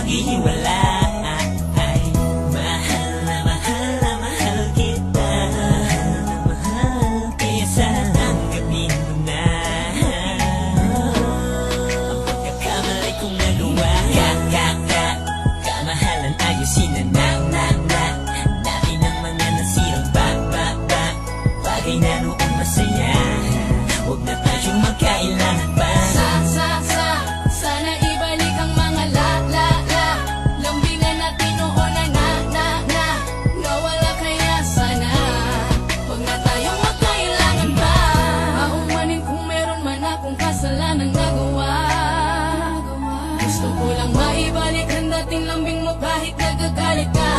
maghihiwalay. Mahal na mahal na mahal kita, kaya sana tanggapin mo na ang pagkakamali kong nagawa. Kamahalan ayusin na dami ng mga nasirang bagay na noong masaya. Huwag na tayong magkailangan pa. Sana ibalik ang mga lambingan natin noon na nawala, kaya sana huwag na tayong magkailangan pa. Aumanin kung meron man akong kasalanang nagawa. Gusto ko lang maibalik ang dating lambing mo kahit nagagalit ka.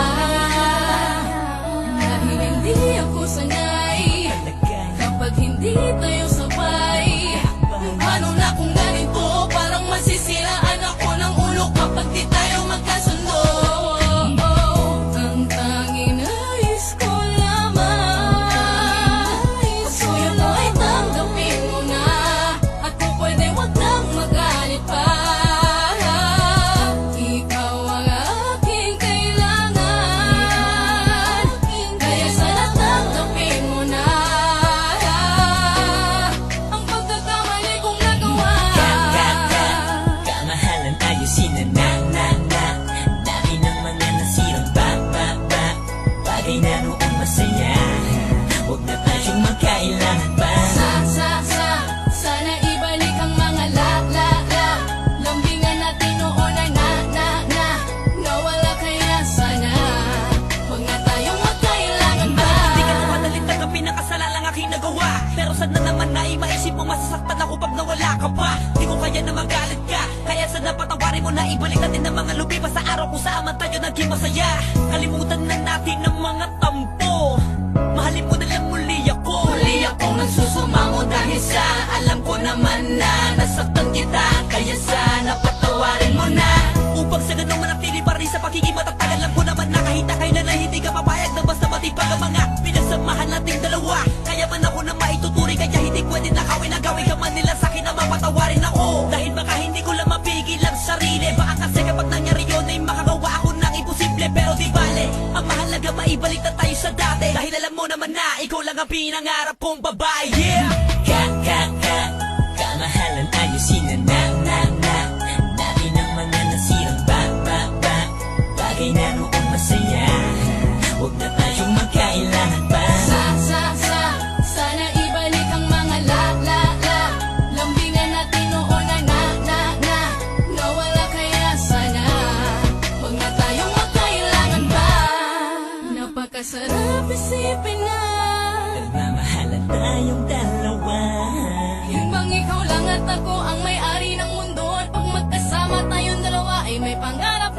Dahil hindi ako sanay kapag hindi tayo sabay. Paano na kung ganito? Parang masisiraan ako ng ulo kapag di tayo magkasundo. Ang tanging nais ko lamang, pagsuyo mo ay tanggapin mo na. At kung pwede wag nang magalit pa. Ikaw ang aking kailangan, kaya sana tanggapin mo na ang pagkakamali kong nagawa. Kamahalan ayusin na dami ng mga nasirang bagay na noong masaya. Huwag na tayong magkailangan pa. Sana ibalik ang mga lambingan natin noon na nawala, kaya sana huwag na tayong magkailangan pa. Hindi ka na madaling tanggapin ang kasalanan aking nagawa. Pero sana naman na maisip mo masasaktan ako pag nawala ka pa. Di ko kaya na magalit ka, kaya sana patawarin mo na ibalik natin ang mga lumipas sa araw kung saan man tayo naging masaya. Kalimutan na natin ang mga tampo, mahalin mo na lang muli ako. Muli akong nagsusumamo dahil sa alam ko naman na nasaktan kita, kaya sana patawarin mo na. Upang sa ganun manatili pa rin sa pagiging matatag, alam ko naman na kahit akay na hindi ka papayag na basta matipag ang mga pinagsamahan nating dalawa. Kaya man ako na maituturi, kaya hindi pwede nakawin na gawin ka man nila sa'kin na mapatawarin ako. Dahil baka hindi ko lang mapigil ang sarili, baka kasi kapag nangyari yun ay makagawa ako ng imposible. Pero di bale, ang mahalaga maibalik na tayo sa dati, dahil alam mo naman na ikaw lang ang pinangarap kong babae. Yeah! Kamahalan ayusin na dami ng mga nasirang bagay na noong masaya. Huwag na tayong magkailangan pa. Sana ibalik ang mga lambingan natin noon na nawala, kaya sana huwag na tayong magkailangan pa. Napakasarap isipin na Nagmamahalan tayong dalawa. yun bang ikaw lang at ako ang may-ari ng mundo. At pag magkasama tayong dalawa ay may pangarap